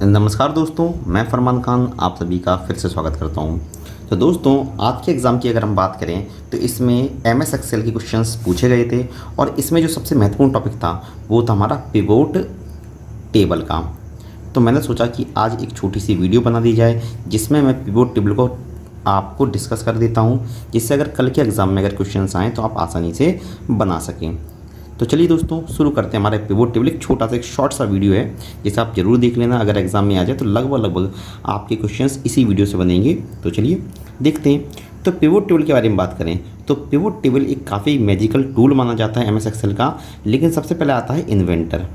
नमस्कार दोस्तों, मैं फरमान खान आप सभी का फिर से स्वागत करता हूं। तो दोस्तों, आज के एग्ज़ाम की अगर हम बात करें तो इसमें एमएस एक्सेल के क्वेश्चंस पूछे गए थे और इसमें जो सबसे महत्वपूर्ण टॉपिक था वो था हमारा पिवोट टेबल का। तो मैंने सोचा कि आज एक छोटी सी वीडियो बना दी जाए जिसमें मैं पिवोट टेबल को आपको डिस्कस कर देता हूँ, जिससे अगर कल के एग्ज़ाम में अगर क्वेश्चंस आएँ तो आप आसानी से बना सकें। तो चलिए दोस्तों, शुरू करते हैं। हमारे पिवोट टेबल एक छोटा सा एक शॉर्ट सा वीडियो है जिसे आप जरूर देख लेना। अगर एग्जाम में आ जाए तो लगभग आपके क्वेश्चंस इसी वीडियो से बनेंगे। तो चलिए देखते हैं। तो पिवोट टेबल के बारे में बात करें तो पिवोट टेबल एक काफ़ी मैजिकल टूल माना जाता है एमएस एक्सेल का। लेकिन सबसे पहले आता है इन्वेंटर।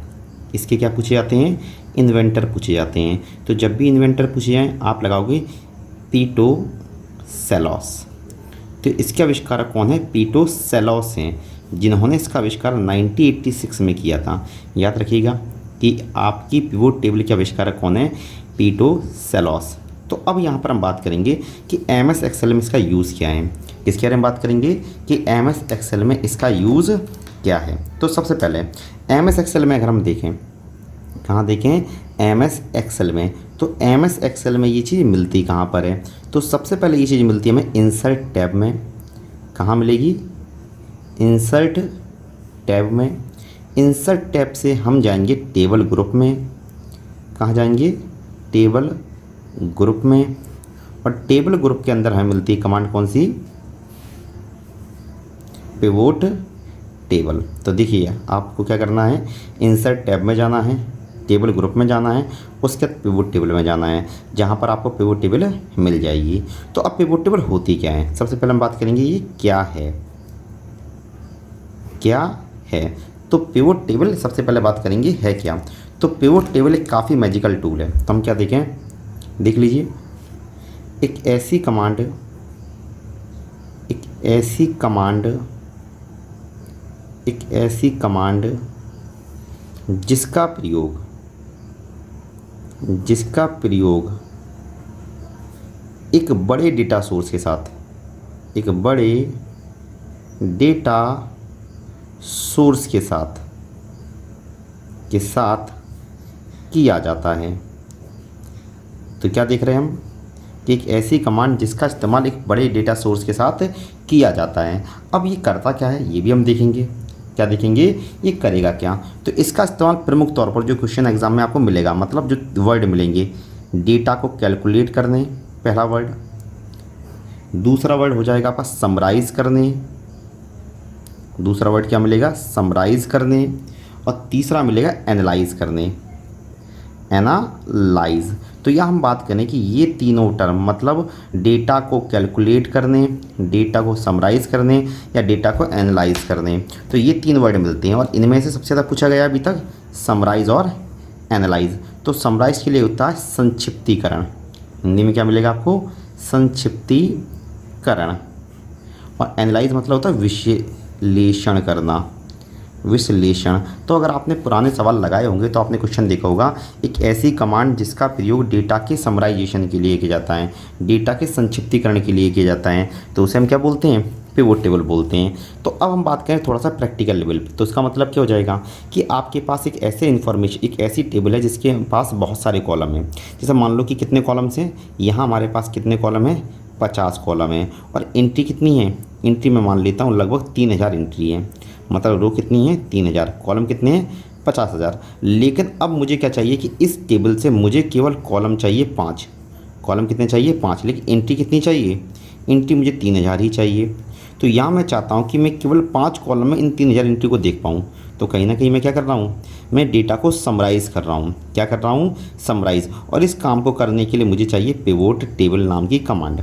इसके क्या पूछे जाते हैं? इन्वेंटर पूछे जाते हैं। तो जब भी इन्वेंटर पूछे जाएँ आप लगाओगे पीटो सेलॉस। तो इसके आविष्कारक कौन है? पीटो सेलॉस हैं, जिन्होंने इसका आविष्कार 1986 में किया था। याद रखिएगा कि आपकी पिवोट टेबल के आविष्कारक कौन है? पीटो सेलॉस। तो अब यहाँ पर हम बात करेंगे कि एमएस एक्सेल में इसका यूज़ क्या है। किसके बारे में बात करेंगे कि एमएस एक्सेल में इसका यूज़ क्या है। तो सबसे पहले एमएस एक्सेल में अगर हम देखें, कहाँ देखें? एमएस एक्सेल में। तो एमएस एक्सेल में ये चीज़ मिलती कहाँ पर है? तो सबसे पहले ये चीज़ मिलती है हमें इंसर्ट टैब में। कहाँ मिलेगी? इंसर्ट टैब में। इंसर्ट टैब से हम जाएंगे टेबल ग्रुप में। कहाँ जाएंगे? टेबल ग्रुप में। और टेबल ग्रुप के अंदर हमें मिलती है कमांड कौन सी? Pivot table. तो देखिए आपको क्या करना है, इंसर्ट टैब में जाना है, टेबल ग्रुप में जाना है, उसके बाद पिवोट टेबल में जाना है, जहाँ पर आपको पिवोट टेबल मिल जाएगी। तो अब पिवोट टेबल होती क्या है? सबसे पहले हम बात करेंगे ये क्या है। क्या है? तो पिवोट टेबल सबसे पहले बात करेंगे है क्या। तो पिवोट टेबल एक काफ़ी मैजिकल टूल है। तो हम क्या देखें, देख लीजिए। एक ऐसी कमांड जिसका प्रयोग एक बड़े डेटा सोर्स के साथ, एक बड़े डेटा सोर्स के साथ किया जाता है। तो क्या देख रहे हैं हम कि एक ऐसी कमांड जिसका इस्तेमाल एक बड़े डेटा सोर्स के साथ किया जाता है। अब ये करता क्या है ये भी हम देखेंगे। क्या देखेंगे? ये करेगा क्या। तो इसका इस्तेमाल प्रमुख तौर पर जो क्वेश्चन एग्जाम में आपको मिलेगा, मतलब जो वर्ड मिलेंगे, डेटा को कैलकुलेट करने पहला वर्ड, दूसरा वर्ड हो जाएगा आपका समराइज़ करने, दूसरा वर्ड क्या मिलेगा? समराइज़ करने, और तीसरा मिलेगा एनालाइज करने, एनालाइज। तो यह हम बात करें कि ये तीनों टर्म मतलब डेटा को कैलकुलेट करने, डेटा को समराइज करने या डेटा को एनालाइज करने, तो ये तीन वर्ड मिलते हैं। और इनमें से सबसे ज़्यादा पूछा गया अभी तक समराइज और एनालाइज। तो समराइज के लिए होता है संक्षिप्तीकरण। हिंदी में क्या मिलेगा आपको? संक्षिप्तीकरण। और एनालाइज मतलब होता है विश्लेषण करना, विश्लेषण। तो अगर आपने पुराने सवाल लगाए होंगे तो आपने क्वेश्चन देखा होगा, एक ऐसी कमांड जिसका प्रयोग डेटा के समराइजेशन के लिए किया जाता है, डेटा के संक्षिप्तीकरण के लिए किया जाता है, तो उसे हम क्या बोलते हैं? पिवोट टेबल बोलते हैं। तो अब हम बात करें थोड़ा सा प्रैक्टिकल लेवल पे। तो इसका मतलब क्या हो जाएगा कि आपके पास एक ऐसे इन्फॉर्मेशन, एक ऐसी टेबल है जिसके पास बहुत सारे कॉलम हैं। जैसे मान लो कि कितने कॉलम्स हैं, यहाँ हमारे पास कितने कॉलम हैं? 50 कॉलम है। और एंट्री कितनी है? एंट्री में मान लेता हूँ लगभग 3000 एंट्री है। मतलब रो कितनी है? 3000। कॉलम कितने हैं? 50,000। लेकिन अब मुझे क्या चाहिए कि इस टेबल से मुझे केवल कॉलम चाहिए 5। कॉलम कितने चाहिए? 5। लेकिन एंट्री कितनी चाहिए? एंट्री मुझे 3000 ही चाहिए। तो यहाँ मैं चाहता हूँ कि मैं केवल 5 कॉलम में इन 3000 एंट्री को देख पाऊँ। तो कहीं ना कहीं मैं क्या कर रहा हूँ? मैं डेटा को समराइज़ कर रहा हूँ। क्या कर रहा हूँ? समराइज़। और इस काम को करने के लिए मुझे चाहिए पिवोट टेबल नाम की कमांड।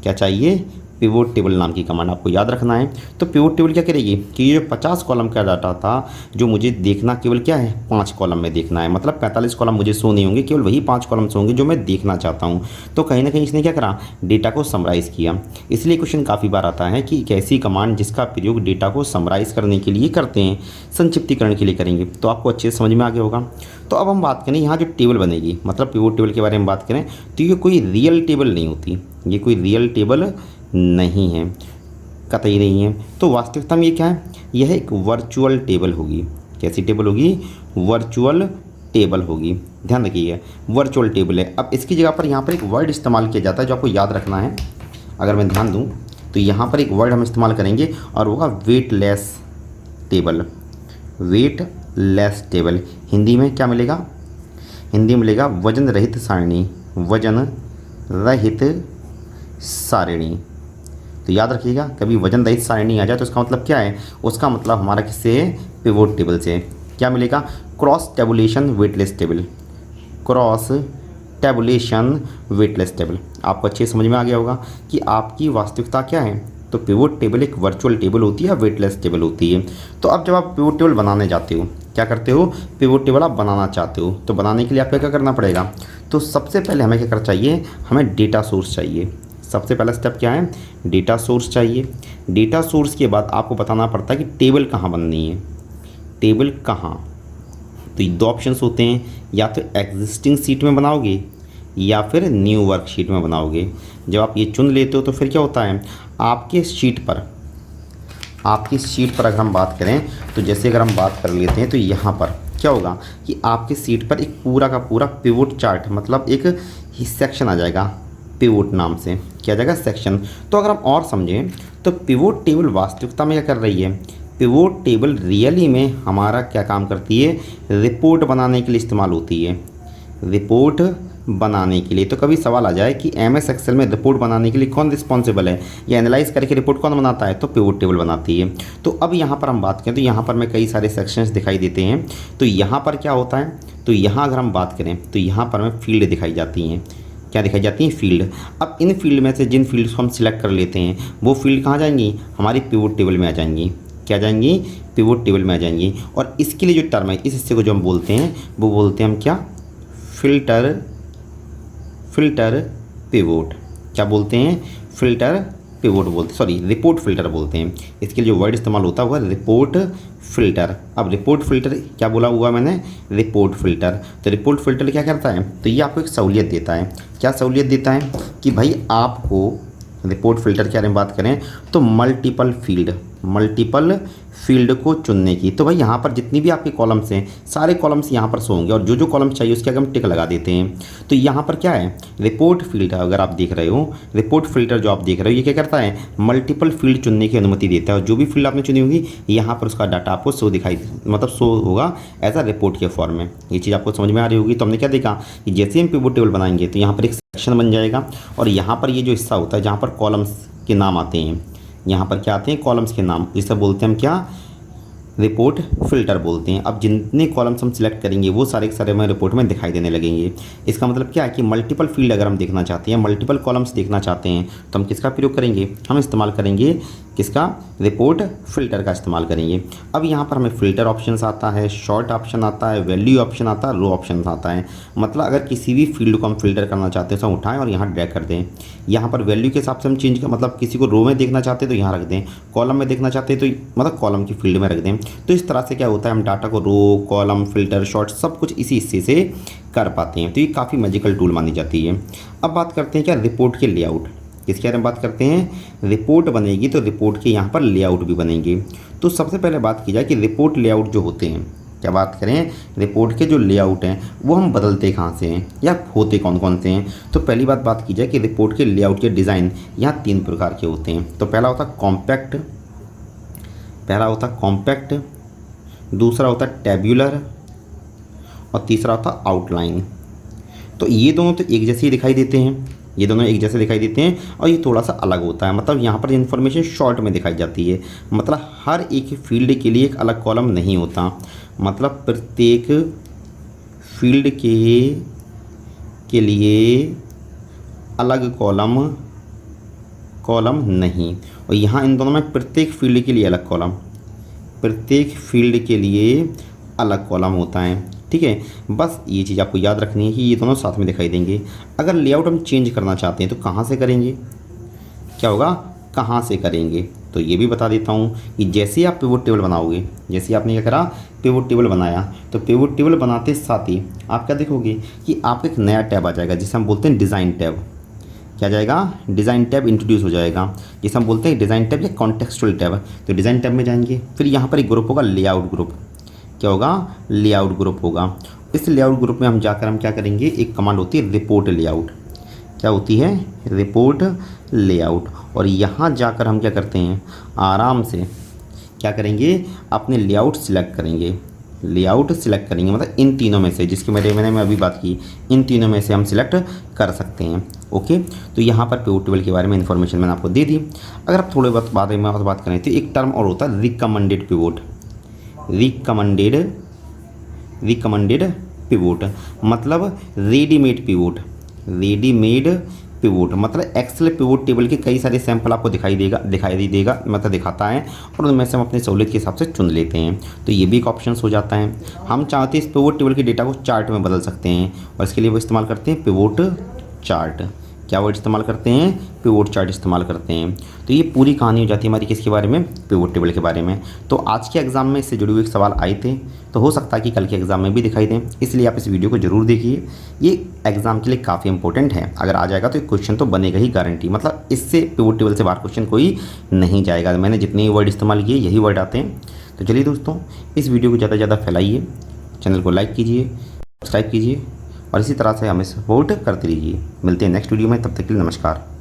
क्या चाहिए? पिवोट टेबल नाम की कमांड आपको याद रखना है। तो पिवोट टेबल क्या करेगी कि ये 50 कॉलम का डाटा था जो मुझे देखना केवल क्या है? 5 कॉलम में देखना है। मतलब 45 कॉलम मुझे शो नहीं होंगे, केवल वही 5 कॉलम्स होंगे जो मैं देखना चाहता हूँ। तो कहीं ना कहीं इसने क्या करा? डेटा को समराइज़ किया। इसलिए क्वेश्चन काफ़ी बार आता है कि एक ऐसी कमांड जिसका प्रयोग डेटा को समराइज़ करने के लिए करते हैं, संक्षिप्तीकरण के लिए करेंगे। तो आपको अच्छे से समझ में आ गया होगा। तो अब हम बात करें यहाँ जो टेबल बनेगी, मतलब पिवोट टेबल के बारे में बात करें तो ये कोई रियल टेबल नहीं होती। ये कोई रियल टेबल नहीं है, कतई नहीं है। तो वास्तविकता में ये क्या है? यह एक वर्चुअल टेबल होगी। कैसी टेबल होगी? वर्चुअल टेबल होगी। ध्यान रखिए वर्चुअल टेबल है। अब इसकी जगह पर यहाँ पर एक वर्ड इस्तेमाल किया जाता है जो आपको याद रखना है। अगर मैं ध्यान दूँ तो यहाँ पर एक वर्ड हम इस्तेमाल करेंगे और वो होगा weightless table. Weightless table Hindi में क्या मिलेगा? हिंदी में मिलेगा वजन रहित सारणी। वजन रहित सारणी। तो याद रखिएगा कभी वजन रहित सारणी आ जाए तो उसका मतलब क्या है? उसका मतलब हमारा किससे है? पिवोट टेबल से। क्या मिलेगा? Cross tabulation weightless table. Cross tabulation weightless table. आपको अच्छे समझ में आ गया होगा कि आपकी वास्तविकता क्या है। तो पिवोट टेबल एक वर्चुअल टेबल होती है या वेटलेस टेबल होती है। तो अब जब आप पिवोट टेबल बनाने जाते हो, क्या करते हो? पिवोट टेबल आप बनाना चाहते हो तो बनाने के लिए आपको क्या करना पड़ेगा? तो सबसे पहले हमें क्या करना चाहिए? हमें डेटा सोर्स चाहिए। सबसे पहला स्टेप क्या है? डेटा सोर्स चाहिए। डेटा सोर्स के बाद आपको बताना पड़ता है कि टेबल कहाँ बननी है। टेबल कहाँ? तो ये दो ऑप्शंस होते हैं, या तो एग्जिस्टिंग सीट में बनाओगे या फिर न्यू वर्कशीट में बनाओगे। जब आप ये चुन लेते हो तो फिर क्या होता है? आपकी शीट पर अगर हम बात करें तो जैसे अगर हम बात कर लेते हैं तो यहाँ पर क्या होगा कि आपकी सीट पर एक पूरा का पूरा पिवोट चार्ट मतलब एक ही सेक्शन आ जाएगा पिवोट नाम से। क्या जाएगा? सेक्शन। तो अगर हम और समझें तो पिवोट टेबल वास्तविकता में क्या कर रही है? पिवोट टेबल रियली में हमारा क्या काम करती है? रिपोर्ट बनाने के लिए इस्तेमाल होती है। रिपोर्ट बनाने के लिए। तो कभी सवाल आ जाए कि एमएस एक्सेल में रिपोर्ट बनाने के लिए कौन रिस्पॉन्सिबल है या एनालाइज करके रिपोर्ट कौन बनाता है? तो पिवोट टेबल बनाती है। तो अब यहाँ पर हम बात करें तो यहाँ पर में कई सारे सेक्शंस दिखाई देते हैं। तो यहाँ पर क्या होता है? तो यहाँ अगर हम बात करें तो यहाँ पर हमें फील्ड दिखाई जाती हैं। क्या दिखाई जाती हैं? फील्ड। अब इन फील्ड में से जिन फील्ड्स को हम सिलेक्ट कर लेते हैं वो फील्ड कहाँ जाएंगी? हमारी पिवोट टेबल में आ जाएंगी। क्या जाएंगी? पिवोट टेबल में आ जाएंगी। और इसके लिए जो टर्म है, इस हिस्से को जो हम बोलते हैं वो बोलते हैं हम क्या? Filter pivot. क्या बोलते हैं? फिल्टर पिवोट बोलते हैं, सॉरी रिपोर्ट फिल्टर बोलते हैं। इसके लिए जो वर्ड इस्तेमाल होता है वो है रिपोर्ट फिल्टर। अब रिपोर्ट फिल्टर क्या बोला हुआ मैंने? Report filter. तो रिपोर्ट फिल्टर क्या करता है? तो ये आपको एक सहूलियत देता है। क्या सहूलियत देता है? कि भाई आपको रिपोर्ट फिल्टर के बारे में बात करें तो मल्टीपल फील्ड को चुनने की। तो भाई यहाँ पर जितनी भी आपके कॉलम्स हैं सारे कॉलम्स यहाँ पर शो होंगे और जो जो कॉलम्स चाहिए उसके आगे हम टिक लगा देते हैं। तो यहाँ पर क्या है? रिपोर्ट फिल्टर अगर आप देख रहे हो, रिपोर्ट फिल्टर जो आप देख रहे हो ये क्या करता है? मल्टीपल फील्ड चुनने की अनुमति देता है और जो भी फील्ड आपने चुनी होगी यहाँ पर उसका डाटा आपको शो होगा एज अ रिपोर्ट के फॉर्म में। ये चीज़ आपको समझ में आ रही होगी। तो हमने क्या देखा कि जैसे हम पिवोट टेबल बनाएंगे तो यहाँ पर एक सेक्शन बन जाएगा और यहाँ पर ये जो हिस्सा होता है जहाँ पर कॉलम्स के नाम आते हैं, यहाँ पर क्या आते हैं? कॉलम्स के नाम। इसे बोलते हैं हम क्या? रिपोर्ट फिल्टर बोलते हैं। अब जितने कॉलम्स हम सिलेक्ट करेंगे वो सारे के सारे हमें रिपोर्ट में दिखाई देने लगेंगे। इसका मतलब क्या है कि मल्टीपल फील्ड अगर हम देखना चाहते हैं, मल्टीपल कॉलम्स देखना चाहते हैं तो हम किसका प्रयोग करेंगे? हम इस्तेमाल करेंगे किसका? रिपोर्ट फिल्टर का इस्तेमाल करेंगे। अब यहाँ पर हमें फिल्टर ऑप्शंस आता है, शॉर्ट ऑप्शन आता है, वैल्यू ऑप्शन आता है, रो ऑप्शन आता है। मतलब अगर किसी भी फील्ड को हम फिल्टर करना चाहते हैं तो हम उठाएं और यहाँ ड्रैग कर दें। यहाँ पर वैल्यू के हिसाब से हम चेंज कर, मतलब किसी को रो में देखना चाहते हैं तो यहाँ रख दें, कॉलम में देखना चाहते हैं तो मतलब कॉलम की फील्ड में रख दें। तो इस तरह से क्या होता है? हम डाटा को रो, कॉलम, फिल्टर, शॉर्ट सब कुछ इसी हिस्से से कर पाते हैं। तो ये काफ़ी मैजिकल टूल मानी जाती है। अब बात करते हैं क्या? रिपोर्ट के लेआउट। किसके बारे में बात करते हैं? रिपोर्ट बनेगी तो रिपोर्ट के यहाँ पर लेआउट भी बनेंगे। तो सबसे पहले बात की जाए कि रिपोर्ट लेआउट जो होते हैं, क्या बात करें? रिपोर्ट के जो लेआउट हैं वो हम बदलते कहाँ से हैं या होते कौन कौन से हैं? तो पहली बात की जाए कि रिपोर्ट के लेआउट के डिज़ाइन यहाँ 3 प्रकार के होते हैं। तो पहला होता कॉम्पैक्ट, दूसरा होता टैब्यूलर और तीसरा होता आउटलाइन। तो ये दोनों तो एक जैसे ही दिखाई देते हैं, ये दोनों एक जैसे दिखाई देते हैं और ये थोड़ा सा अलग होता है। मतलब यहाँ पर इन्फॉर्मेशन शॉर्ट में दिखाई जाती है। मतलब हर एक फील्ड के लिए एक अलग कॉलम नहीं होता। मतलब प्रत्येक फील्ड के लिए अलग कॉलम नहीं। और यहाँ इन दोनों में प्रत्येक फील्ड के लिए अलग कॉलम होता है। ठीक है, बस ये चीज़ आपको याद रखनी है कि ये दोनों साथ में दिखाई देंगे। अगर लेआउट हम चेंज करना चाहते हैं तो कहाँ से करेंगे? क्या होगा? कहाँ से करेंगे? तो ये भी बता देता हूँ कि जैसे ही आप पिवोट टेबल बनाओगे, जैसे आपने क्या करा? पिवोट टेबल बनाया, तो पिवोट टेबल बनाते साथ ही आप क्या देखोगे कि आपका एक नया टैब आ जाएगा जिसे हम बोलते हैं डिज़ाइन टैब। क्या जाएगा? डिज़ाइन टैब इंट्रोड्यूस हो जाएगा जिसे हम बोलते हैं डिज़ाइन टैब या कॉन्टेक्सचुअल टैब। तो डिज़ाइन टैब में जाएंगे, फिर यहाँ पर एक ग्रुप होगा लेआउट ग्रुप। क्या होगा? लेआउट ग्रुप होगा। इस लेआउट ग्रुप में हम जाकर हम क्या करेंगे, एक कमांड होती है रिपोर्ट लेआउट। क्या होती है? Report layout. और यहाँ जाकर हम क्या करते हैं, आराम से क्या करेंगे, अपने लेआउट सिलेक्ट करेंगे। लेआउट सिलेक्ट करेंगे मतलब इन तीनों में से, जिसकी मैंने अभी बात की, इन तीनों में से हम सिलेक्ट कर सकते हैं। ओके, तो यहाँ पर पिवोट टेबल के बारे में इन्फॉर्मेशन मैंने आपको दे दी। अगर आप थोड़े बहुत बारे में बात करें तो एक टर्म और होता है रिकमेंडेड पिवोट। रिकमेंडेड पिवोट मतलब रेडीमेड पिवोट। रेडीमेड पिवोट मतलब एक्सेल पिवोट टेबल के कई सारे सैंपल आपको दिखाई देगा मतलब दिखाता है, और उनमें से हम अपनी सहूलियत के हिसाब से चुन लेते हैं। तो ये भी एक ऑप्शन हो जाता है। हम चाहते हैं इस पिवोट टेबल के डेटा को चार्ट में बदल सकते हैं, और इसके लिए वो इस्तेमाल करते हैं पिवोट चार्ट। क्या वर्ड इस्तेमाल करते हैं? पिवोट चार्ट इस्तेमाल करते हैं। तो ये पूरी कहानी हो जाती है हमारी किसके बारे में? पिवोट टेबल के बारे में। तो आज के एग्जाम में इससे जुड़े हुए सवाल आए थे, तो हो सकता है कि कल के एग्जाम में भी दिखाई दें, इसलिए आप इस वीडियो को जरूर देखिए। ये एग्जाम के लिए काफ़ी इंपॉर्टेंट है। अगर आ जाएगा तो एक क्वेश्चन तो बनेगा ही, गारंटी। मतलब इससे पिवोट टेबल से बाहर क्वेश्चन कोई नहीं जाएगा। मैंने जितने वर्ड इस्तेमाल किए यही वर्ड आते हैं। तो चलिए दोस्तों, इस वीडियो को ज़्यादा से ज़्यादा फैलाइए, चैनल को लाइक कीजिए, सब्सक्राइब कीजिए, और इसी तरह से हमें सपोर्ट करते रहिए। मिलते हैं नेक्स्ट वीडियो में, तब तक के लिए नमस्कार।